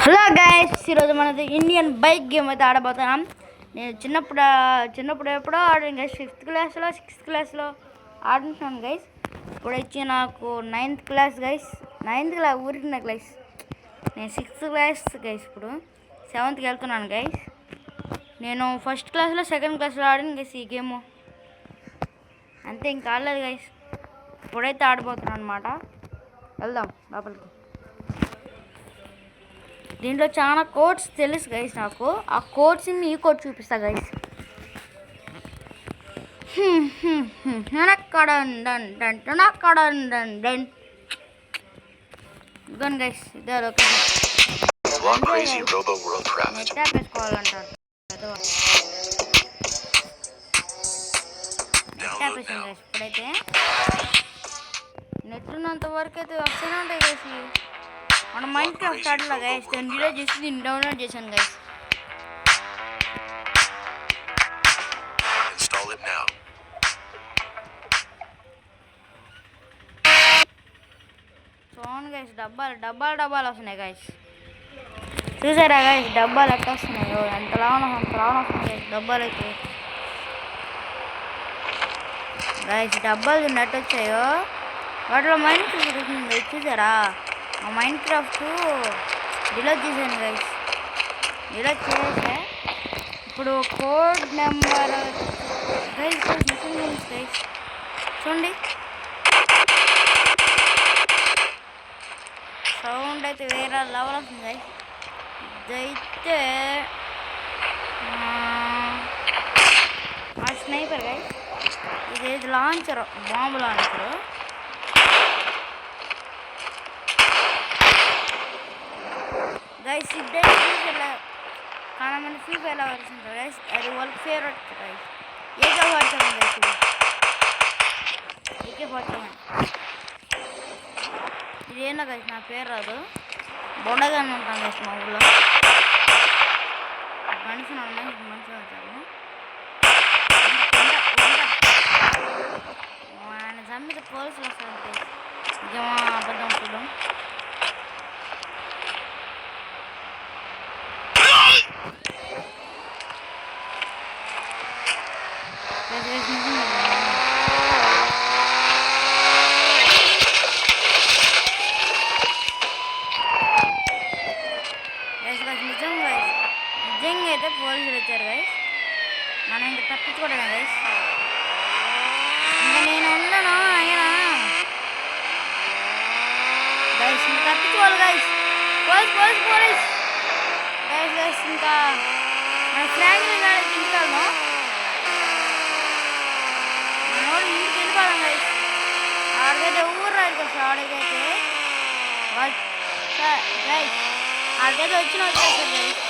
Hello guys, ఈరోజు మనది Indian bike game అయితే ఆడబోతున్నాం. నేను చిన్నప్పుడు ఎప్పుడో ఆడాను గైస్. సిక్స్త్ క్లాస్లో ఆడుతున్నాను గైస్. ఇప్పుడు వచ్చి నాకు నైన్త్ క్లాస్ గైస్. ఊరికి క్లాస్. నేను సిక్స్త్ క్లాస్ గైస్. ఇప్పుడు సెవెంత్కి వెళ్తున్నాను గైస్. నేను ఫస్ట్ క్లాస్లో సెకండ్ క్లాస్లో ఆడాను గైస్ ఈ గేమ్. అంతే, ఇంకా ఆడలేదు గైస్. ఇప్పుడైతే ఆడిపోతున్నాను అనమాట. వెళ్దాం లోపలికి. దీంట్లో చాలా కోడ్స్ తెలుసు గైస్ నాకు. ఆ కోడ్స్ మీ కోడ్ చూపిస్తా గైస్. ఇదిగోండి గైస్, ఇదే లొకేషన్. నెట్ వేసుకోవాలంటారు. Net guys. ఇప్పుడైతే నెట్ ఉన్నంత వరకు అయితే వస్తూనే ఉంటాయి గైస్. మన మైండ్ క్రాఫ్ట్ ఆడలా గైస్. నేను డిలీట్ చేసి దీన్ని డౌన్లోడ్ చేశాను గైస్. చూడండి గైస్, డబ్బాలు వస్తున్నాయి గైస్. చూసారా గైస్, డబ్బాలు ఎట్లా వస్తున్నాయో? ఎంత లావన వస్తున్నాయి గైస్ డబ్బాలు అయితే. గైస్, డబ్బాలు నెట్ వచ్చాయో వాటిలో మైండ్ క్రాఫ్ట్ చూసారా? ఆ మైండ్ క్రాఫ్ట్ డిలీట్ చేశాను గైస్. డిలీట్ చేసా. ఇప్పుడు కోడ్ నెంబర్ గైస్ గైస్ చూడండి. సౌండ్ అయితే వేరే లెవెల్ వస్తుంది గైస్. ఇదైతే ఆ స్నైపర్ గైస్. ఇది లాంచరు, బాంబు లాంచరు. గైస్, ఇదే చాలా మంది ఫ్రీ ఫైర్ వస్తుంది గైస్. అది వాళ్ళకి ఫేవరెట్ గైస్. AK-47 guys. ఇది AK-47. ఇది ఏందో గైస్, నా పేరు రాదు. బొండగానే ఉంటాను గైస్ మా ఊళ్ళో. మనిషి మంచిగా వచ్చారు. ఆయన చంపితే పోలీసులు వస్తారు గైస్. ఇంకేమో అబద్ధం చూద్దాం. నిజంగా అయితే పోలీసులు వచ్చారు గైస్. మనం ఇంకా తప్పించుకోవడమే గైస్. ఇంకా నేను ఉన్నాను ఆయన గైస్. ఇంకా తప్పించుకోవాలి గైస్. Police guys. ఇంకా మన ఫ్రాంక్లిన్ గారికి ఇంటికాను మనోడు ఇంటికి వెళ్ళిపోదాం గైస్. ఆడికైతే ఊరు రాదు గైస్. ఆడికైతే గైస్ వచ్చేస్తారు గైస్.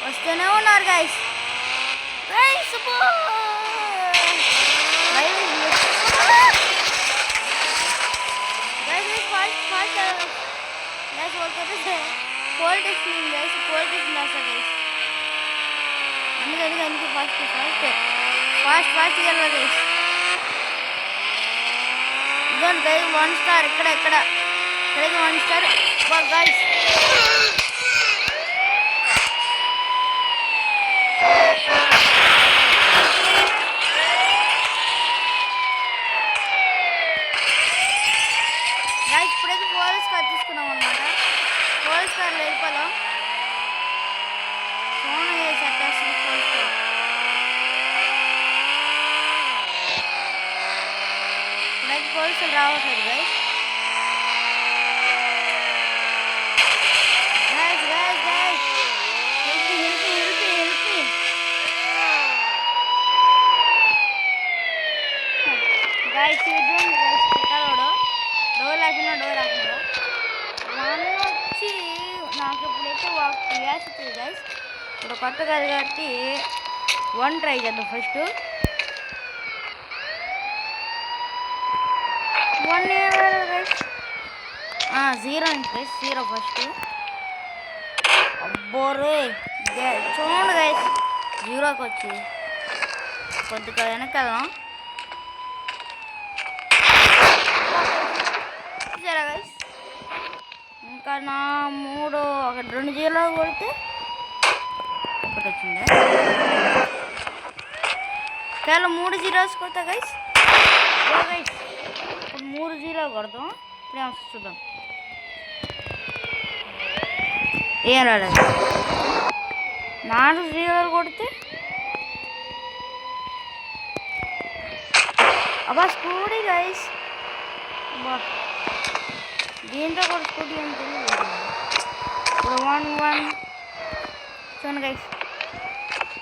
వస్తూనే ఉన్నారు గైస్. పోలిటిక్స్ వస్తా గైస్. అందుకే ఫాస్ట్ వెళ్ళాలి గైస్. ఇదిగోండి గైస్, 1 స్టార్. ఇక్కడికి 1 స్టార్ గైస్. ఇప్పుడైతే పోలీస్ కార్ తీసుకున్నాం అనమాట. పోలీస్ కార్లో వెళ్ళిపోదాం. ఫోన్ సెట్టేస్తుంది పోలీస్ కార్. ఇప్పుడైతే పోలీసులు రావట్లేదు గైస్. గైస్ చూడండి గైస్, పిల్లవాడు డోర్ లేకుండా వాళ్ళు వచ్చి నాకు ఇప్పుడైతే వేస్తుంది గైస్. ఇప్పుడు కొత్త కాదు కాబట్టి 1 ట్రై చేద్దాం ఫస్ట్. 1 గైస్. 0 గైస్. 0 ఫస్ట్. అబ్బోరే చూడండి గైస్, జీరోకి వచ్చి కొద్దిగా వెనకెళ్దాం. చూసారా గైస్, ఇంకా నా 3 ఒకటి 2 జీరో కొడితే ఒకటి వచ్చింది. కేవలం 3 జీరోస్ కొడతా గైస్. గైస్ ఇప్పుడు 3 జీరో కొడతాం. ఇప్పుడు ఏమొస్తుంది చూద్దాం. ఏం రాలేదు. 4 జీరోలు కొడితే అబ్బా స్కూటీ గైస్. దీంతో కూడా స్కూటీ అని తెలియదు. ఇప్పుడు 1 చూడండి గైస్.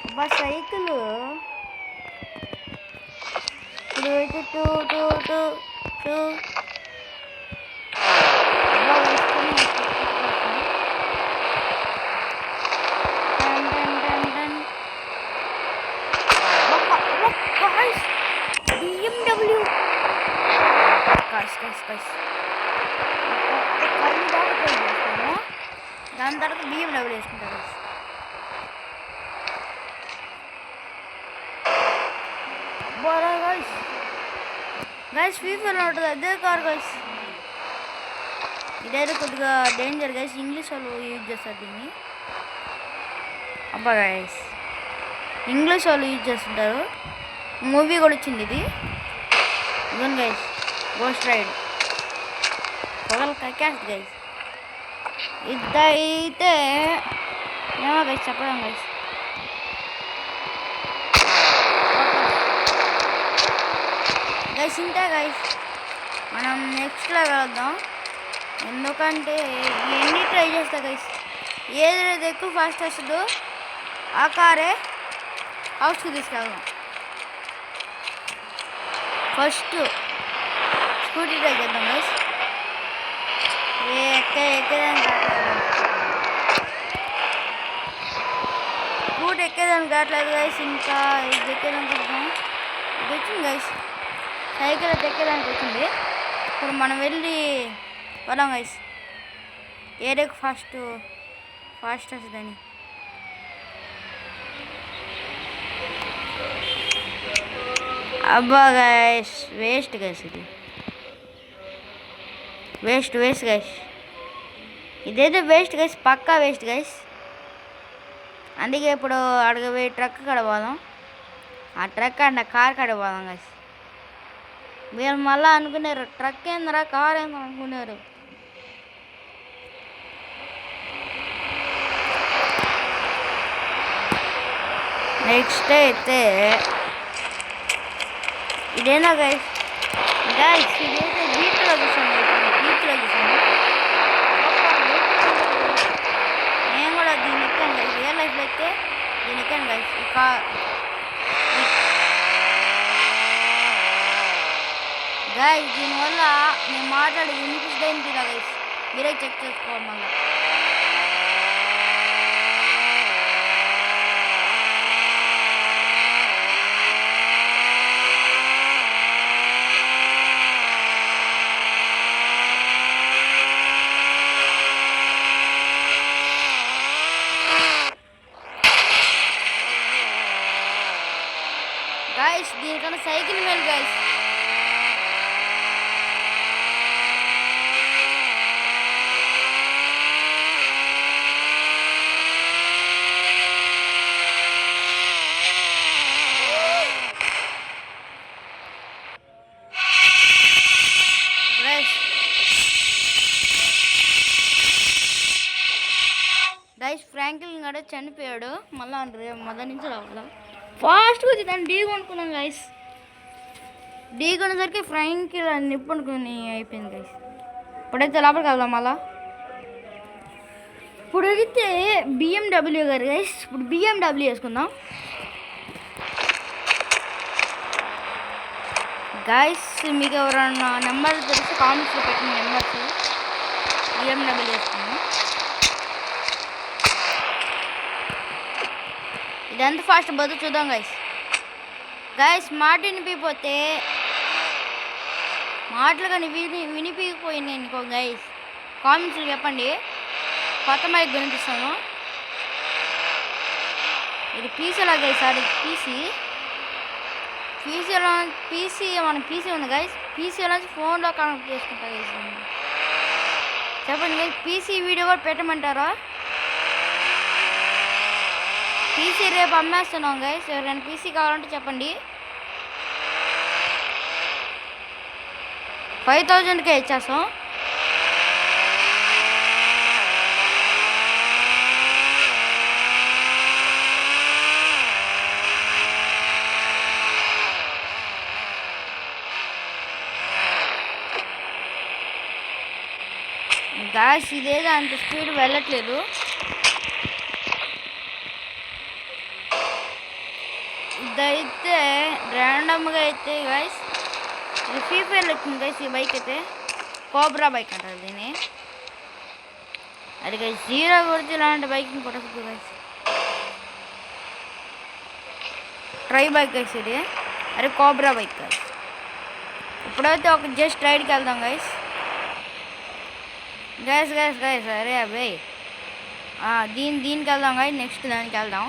అబ్బా సైకిల్ ఇప్పుడు అయితే 2 BMW దాని తర్వాత BMW వేసుకుంటారు. గైస్ ఫీఫాలో ఉంటుంది అదే కార్ గైస్. ఇదైతే కొద్దిగా డేంజర్ గైస్. ఇంగ్లీష్ వాళ్ళు యూజ్ చేస్తారు దీన్ని. అబ్బా గైస్ ఇంగ్లీష్ వాళ్ళు యూజ్ చేస్తుంటారు. మూవీ కూడా వచ్చింది ఇది. ఇవన్ గైస్ గోస్ట్ రైడ్ పొగలు కక్కేస్తుంది గైస్. ఇదైతే ఏమో గైస్ చెప్పలేం గైస్. గైస్ ఇంతే గైస్, మనం నెక్స్ట్లో వెళ్దాం. ఎందుకంటే ఇవన్నీ ట్రై చేస్తా గైస్. ఏదైతే ఎక్కువ ఫాస్ట్ వస్తుందో ఆ కారే హౌస్కి తీసుకెళ్దాం. ఫస్ట్ స్కూటీ ట్రై చేద్దాం గైస్. ఎక్కేదానికి స్కూటీ ఎక్కేదానికి కావట్లేదు గైస్. ఇంకా ఇది ఎక్కేదానికి వద్దాం. ఇది వచ్చింది గైస్, సైకిల్ అయితే ఎక్కేదానికి వచ్చింది. ఇప్పుడు మనం వెళ్ళి పోదాం గైస్. ఏరియాకు ఫాస్ట్ వస్తుందని. అబ్బా గైస్ వేస్ట్ గైస్. ఇది వేస్ట్ గైస్. ఇదైతే వేస్ట్ గైస్, పక్కా వేస్ట్ గైస్. అందుకే ఇప్పుడు అడగపోయి ట్రక్ కాడ పోదాం. ఆ ట్రక్ అండ్ ఆ కార్ కాడ పోదాం గైస్. మీరు మళ్ళీ అనుకున్నారు ట్రక్ ఏందరా కార్ ఏందో అనుకున్నారు. నెక్స్ట్ అయితే ఇదేనా గైస్. ఇదైతే బీచ్లో చూసాను. నేను కూడా దీన్ని ఎక్కాను గైస్. రియల్ లైఫ్లో అయితే దీన్ని ఎక్కాను గైస్. గైస్ దీనివల్ల నేను మాట్లాడి వినిపిస్తుందేం తీరా గైస్. మీరే చెక్ చేసుకోవాలి మళ్ళీ. గైస్ దీనికన్నా సైకిల్ మేలు గైస్. గైస్ ఫ్రాంక్లిన్ కూడా చనిపోయాడు. మళ్ళీ అంటారు మొదటి నుంచి రావాల. ఫాస్ట్గా వచ్చి దాన్ని ఢీ కొనుక్కున్నాం గైస్. ఢీ కొనేసరికి ఫ్రాంక్లిన్ నిప్పు అనుకుని అయిపోయింది గైస్. ఇప్పుడైతే లోపలికి వెళ్దాం మళ్ళా. ఇప్పుడు అయితే BMW గారు గైస్. ఇప్పుడు BMW వేసుకుందాం గైస్. మీకు ఎవరన్నా నెంబర్ తెలిసి కామెంట్స్లో పెట్టిన నెంబర్స్. BMW వేసుకుందాం. ఇదంతా ఫాస్ట్ బదులు చూద్దాం గైస్. మాట వినిపిపోతే మాటలు కానీ వినిపిపోయినాయి అనుకో గైస్, కామెంట్స్లో చెప్పండి. కొత్త మైక్ వినిపిస్తాను. ఇది పీసీలో గైస్ సార్ ఇది పీసీ మన పీసీ ఉంది గైస్ పీసీలోంచి ఫోన్లో కనెక్ట్ చేసుకుంటా గైస్ చెప్పండి గైస్ పీసీ వీడియో కూడా పెట్టమంటారా పీసీ రేపు అమ్మేస్తున్నాం గైస్ ఎవరైనా పీసీ కావాలంటే చెప్పండి 5000కే ఇచ్చేస్తాం గాయస్ ఇదేదో అంత స్పీడ్ వెళ్ళట్లేదు ఇదైతే ర్యాండమ్గా అయితే గాయస్ ఇది ఫ్రీ ఫైర్లో వచ్చింది గైస్ ఈ బైక్ అయితే కోబ్రా బైక్ అంటారు దీన్ని అది గైస్ 0 కొడితే ఇలాంటి బైక్ని కొట్టదు గైస్ ట్రై బైక్ గైస్ ఇది అరే కోబ్రా బైక్ గైస్ ఇప్పుడైతే ఒక జస్ట్ రైడ్కి వెళ్దాం గైస్ గైస్ గైస్ గైస్ అరే అబ్బాయి దీనికి వెళ్దాం గైస్ నెక్స్ట్ దానికి వెళ్దాం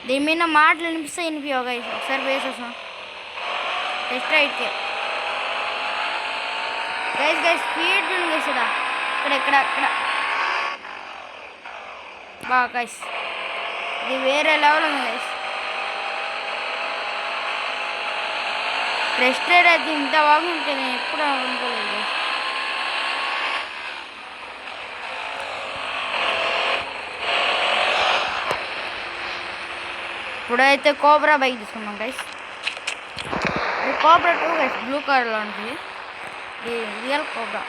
దీని మీద మాటలు వినిపిస్తే వినిపించవు గైస్ ఒకసారి వేసేసాం టెస్ట్ రైడ్కే గైస్ గైస్ స్పీడ్ ఉంది గైస్ ఇక్కడ బాగా గైస్ ఇది వేరే లెవెల్ ఉంది గైస్ టెస్ట్ రైడ్ అయితే ఇంత బాగుంటుంది నేను ఎప్పుడు అనుకోలేదు గైస్ ఇప్పుడైతే కోబ్రా బైక్ తీసుకున్నాం గైస్ ఇది కోబ్రా 2 గైస్ బ్లూ కలర్లో ఉంటుంది ఇది రియల్ కోబ్రా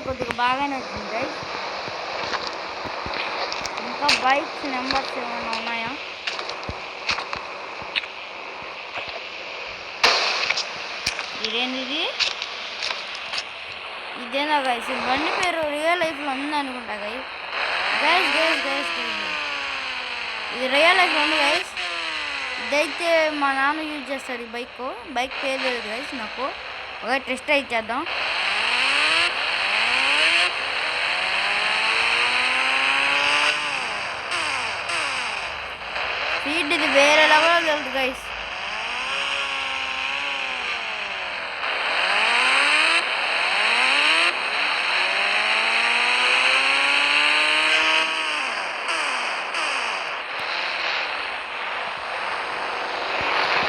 కొద్దిగా బాగానే వచ్చింది గైస్ ఇంకా బైక్స్ నెంబర్స్ ఏమైనా ఉన్నాయా ఇదేంటిది ఇదేనా గైస్ ఈ బండి పేరు రియల్ లైఫ్లో ఉంది అనుకుంటా గైస్ గైస్ గైస్ గైస్ ఇది రియల్ లైఫ్లో ఉంది గైస్ ఇదైతే మా నాన్న యూజ్ చేస్తారు ఈ బైక్ పేరు లేదు గైస్ నాకు ఒక టెస్ట్ అయితే చేద్దాం స్పీడ్ ఇది వేరే లెవెల్ వెళ్తుంది గైస్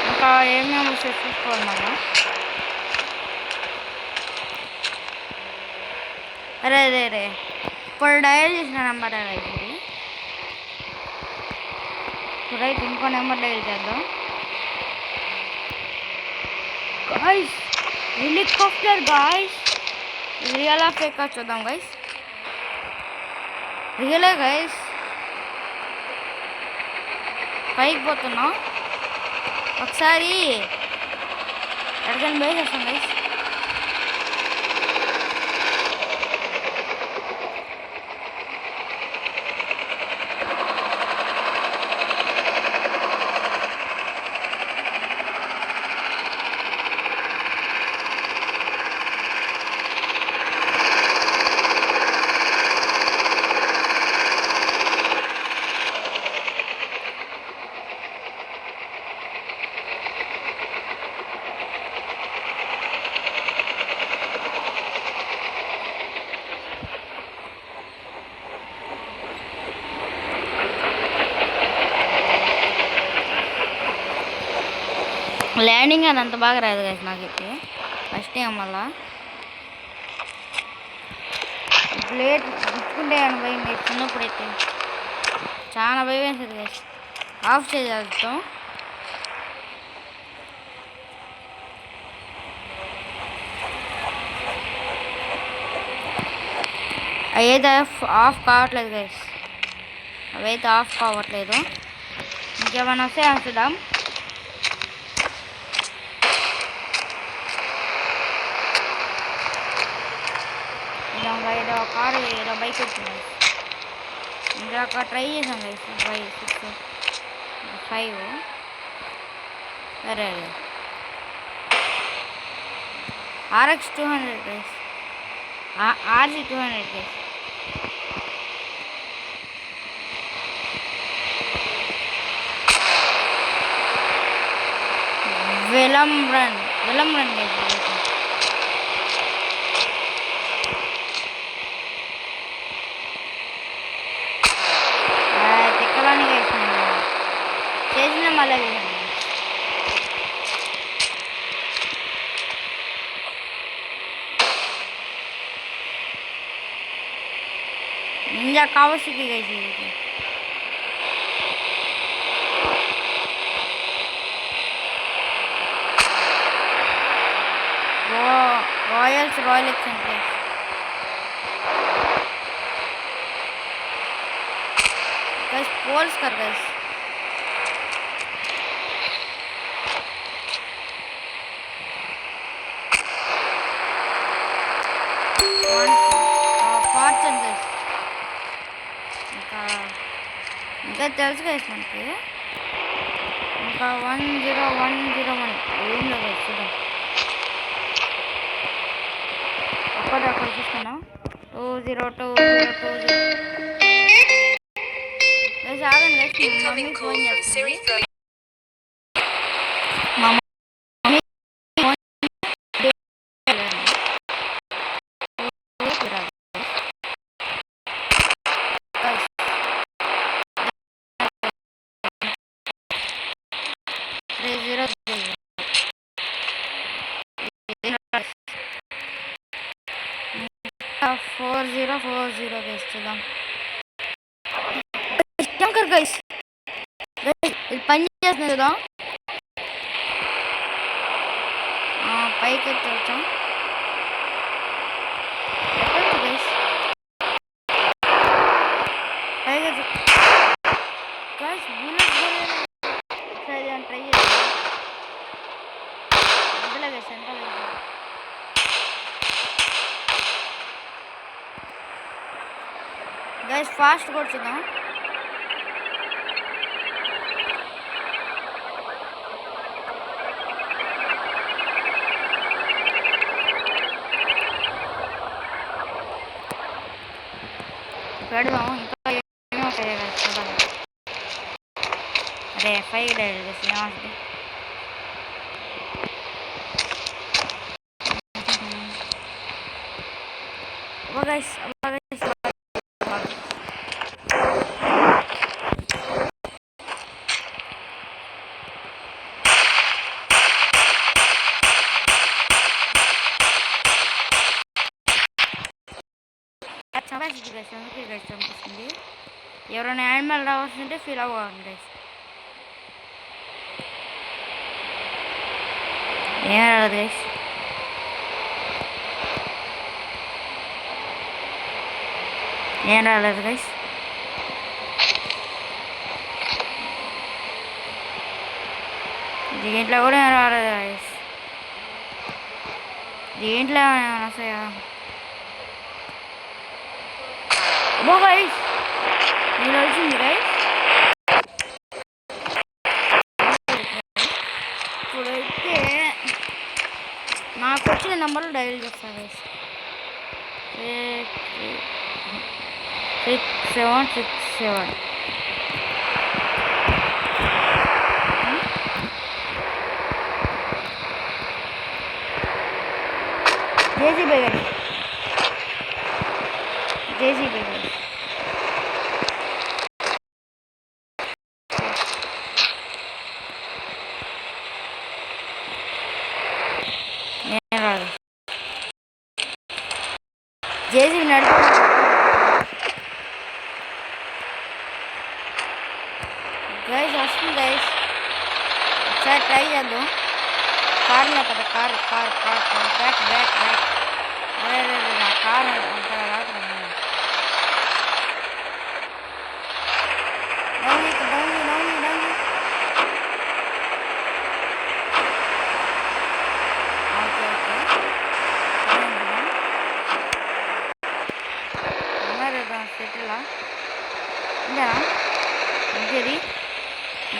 ఇంకా ఏమేమి చూసుకోవాలి మనం అరే ఇప్పుడు డయల్ చేసిన నెంబర్ రైట్ ఇది రైట్ ఇంకో నెంబర్ డయల్ చేద్దాం guys helicopter guys real fake చూద్దాం గైస్ రియలే గైస్ పైకి పోతున్నాం ఒకసారి ఎక్కడికైనా వేసేస్తాం గైస్ ల్యాండింగ్ అది అంత బాగా రాదు కదా నాకైతే ఫస్ట్ టైం మళ్ళా ప్లేట్ గుచ్చుకుంటే అని భయం చిన్నప్పుడైతే చాలా భయం వేసేది కదా ఆఫ్ చేసేస్తాం అవైతే ఆఫ్ కావట్లేదు గైస్ అవైతే ఆఫ్ కావట్లేదు ఇంకేమైనా వస్తే చూద్దాం కారు ఏదో బైక్ వచ్చింది ఇందాక ట్రై చేసాం గైస్ 5 సరే RX 200 గైస్ RC 200 గైస్ వెలం రన్ గైస్ తిక్కలానే గైస్ చేసిన మళ్ళీ నింజా కావాల్సింది గైస్ ఇది रॉयल एक्सचेंज गाइस पोल्स कर गाइस ఫార్చ్యూన్ గైస్ ఇంకా తెలుసు గైస్ మనకి ఇంకా 10101 ఏంలో గైస్ చూద్దాం అక్కడ చూసుకున్నా 20220 గైస్ ఆగండి గైస్ మమ్మీ ఫోన్ చేస్తుంది మా మమ్మీ ఫోన్ 4040 గైస్ చూద్దాం శంకర్ గైస్ ఇది పని చేస్తుంది కదా పైకి వచ్చాం గైస్ పైకి గైస్ బుల్లెట్ ఒకసారి ట్రై చేద్దాం అందులో గైస్ ఎంత గైస్ ఫాస్ట్ కొడుతున్నాం పెడదాం ఇంకా ఏమేమి ఉంటాయి కదా చూడాలి అదే 5 డైల్ ఏమవుతుంది గైస్ చంపిస్తుంది ఎవరైనా యానిమల్ రావాల్సింటే ఫీల్ అవ్వాలి గైస్ ఏం రాదు గైస్ ఏం రాలేదు గైస్ దీంట్లో కూడా ఏం రాలేదు గైస్ దీంట్లో ఏమైనా వస్తాయా గైస్ నేను వచ్చింది గైస్ ఇప్పుడైతే నాకు వచ్చిన నెంబర్లు డైల్ చేస్తాను guys 6767 JCB guys JCB guys JCB నడుపు గైస్ వస్తుంది గైస్ ఒకసారి ట్రై చేద్దాం కార్లో కదా కార్ బ్యాక్ అదే నా కార్ అంత రాకుండా ఓకే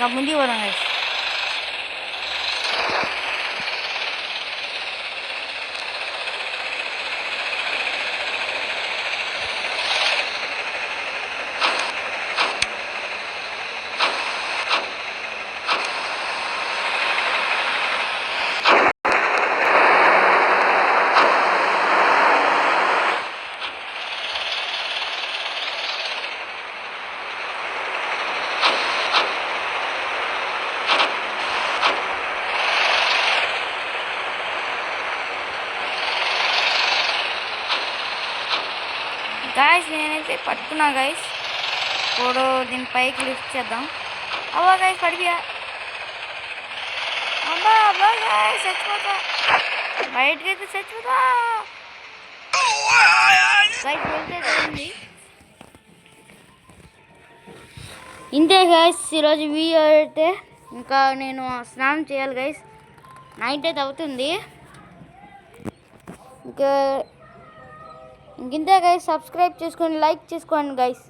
ఇంకా ముందుకు పోదాం గైస్. గాయస్ నేనైతే పట్టుకున్నా గైస్. ఇప్పుడు దీని పైకి లిఫ్ట్ చేద్దాం. అవ్వా గైస్ పడిపోయా. అబ్బా గైస్ చచ్చిపోతా. బయటకి అయితే చచ్చిపోతా గైస్. వెళ్తే ఇంతే గైస్ ఈరోజు వీడియో అయితే. ఇంకా నేను స్నానం చేయాలి గైస్. నైట్ అయితే అవుతుంది. ఇంతే గైస్. సబ్స్క్రైబ్ చేసుకోండి, లైక్ చేసుకోండి గైస్.